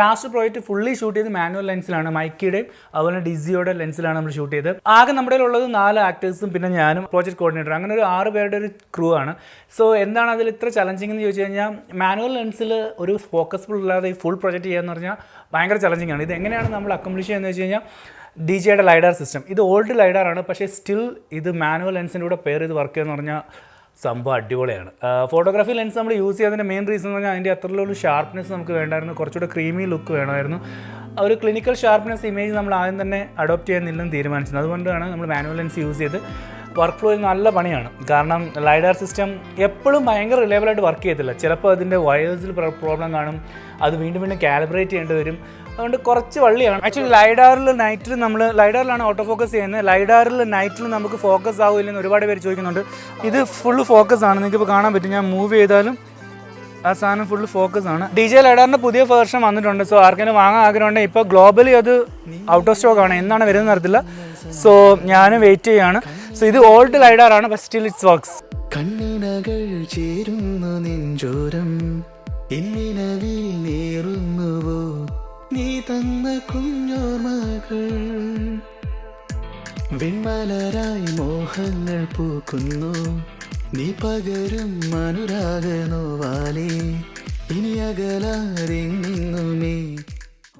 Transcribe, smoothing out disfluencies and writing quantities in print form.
Last project fully shoot ചെയ്ത് manual ലെൻസിലാണ്, മൈക്കിയുടെയും അതുപോലെ ഡിസിയുടെ ലെൻസിലാണ് നമ്മൾ ഷൂട്ട് ചെയ്തത്. ആകെ നമ്മുടെ ഉള്ളത് 4 ആക്ടേഴ്സും പിന്നെ ഞാനും പ്രോജക്റ്റ് കോർഡിനേറ്റർ, അങ്ങനെ ഒരു 6 പേരുടെ ഒരു ക്രൂ ആണ്. സോ എന്താണ് അതിൽ ഇത്ര ചലഞ്ചിങ് എന്ന് ചോദിച്ചു കഴിഞ്ഞാൽ, മാനുവൽ ലെൻസിൽ ഒരു ഫോക്കസ്ഫുൾ ഇല്ലാതെ ഈ ഫുൾ പ്രൊജക്റ്റ് ചെയ്യുക എന്ന് പറഞ്ഞാൽ ഭയങ്കര ചലഞ്ചിങ് ആണ്. ഇത് എങ്ങനെയാണ് നമ്മൾ അക്കംപ്ലിഷ് ചെയ്യുന്നത് വെച്ച് കഴിഞ്ഞാൽ, DJയുടെ ലൈഡാർ സിസ്റ്റം, ഇത് ഓൾഡ് ലൈഡാറാണ്, പക്ഷേ സ്റ്റിൽ ഇത് മാനുവൽ ലെൻസിൻ്റെ കൂടെ പെയർ ചെയ്ത് വർക്ക് ചെയ്യുക എന്ന് പറഞ്ഞാൽ സംഭവം അടിപൊളിയാണ്. ഫോട്ടോഗ്രാഫി ലെൻസ് നമ്മൾ യൂസ് ചെയ്യുന്നതിൻ്റെ മെയിൻ റീസൺ എന്ന് പറഞ്ഞാൽ അതിൻ്റെ അത്രയുള്ള ഷാർപ്നെസ് നമുക്ക് വേണ്ടായിരുന്നു, കുറച്ചുകൂടെ ക്രീമി ലുക്ക് വേണമായിരുന്നു. ഒരു ക്ലിനിക്കൽ ഷാർപ്നെസ് ഇമേജ് നമ്മൾ ആദ്യം തന്നെ അഡോപ്റ്റ് ചെയ്യുന്നില്ലെന്ന് തീരുമാനിച്ചത്. അതുകൊണ്ടാണ് നമ്മൾ മാനുവൽ ലെൻസ് യൂസ് ചെയ്ത് വർക്ക് ഫ്ലോയിൽ നല്ല പണിയാണ്. കാരണം ലൈഡാർ സിസ്റ്റം എപ്പോഴും ഭയങ്കര റിലയബിളായിട്ട് വർക്ക് ചെയ്യത്തില്ല. ചിലപ്പോൾ അതിൻ്റെ വയേഴ്സിൽ പ്രോബ്ലം കാണും, അത് വീണ്ടും വീണ്ടും കാലിബ്രേറ്റ് ചെയ്യേണ്ടി വരും. അതുകൊണ്ട് കുറച്ച് വള്ളിയാണ്. ആക്ച്വലി ലൈഡാറിൽ നൈറ്റിൽ നമ്മൾ ലൈഡാറിലാണ് ഓട്ടോ ഫോക്കസ് ചെയ്യുന്നത്. ലൈഡാറിൽ നൈറ്റിൽ നമുക്ക് ഫോക്കസ് ആവില്ലെന്ന് ഒരുപാട് പേര് ചോദിക്കുന്നുണ്ട്. ഇത് ഫുള്ള് ഫോക്കസ് ആണ്, നിങ്ങൾക്കിപ്പോൾ കാണാൻ പറ്റും. ഞാൻ മൂവ് ചെയ്താലും ആ സാധനം ഫുള്ള് ഫോക്കസ് ആണ്. DJI ലൈഡാറിൻ്റെ പുതിയ വേർഷൻ വന്നിട്ടുണ്ട്. സോ ആർക്കെങ്കിലും വാങ്ങാൻ ആഗ്രഹമുണ്ടെങ്കിൽ ഇപ്പോൾ ഗ്ലോബലി അത് ഔട്ട് ഓഫ് സ്റ്റോക്ക് ആണ്, എന്നാണ് വരുന്നത് അറിയത്തില്ല. സോ ഞാൻ വെയിറ്റ് ചെയ്യാണ്. സോ ഇത് ഓൾഡ് ലൈഡാറാണ്, ബട്ട് സ്റ്റിൽ ഇറ്റ്സ് വർക്ക്സ്. കണ്ണിനകൾ ചേരുന്നു നെഞ്ചോരം, എന്നിനവിൽ നേറുന്നുവോ നീ തന്ന കുഞ്ഞോർമകൾ, വെൺമലരായി മോഹങ്ങൾ പൂക്കുന്നു, നീ പകരും അനുരാഗനോവാലേ, ഇനി അകലാരെങ്ങുമേ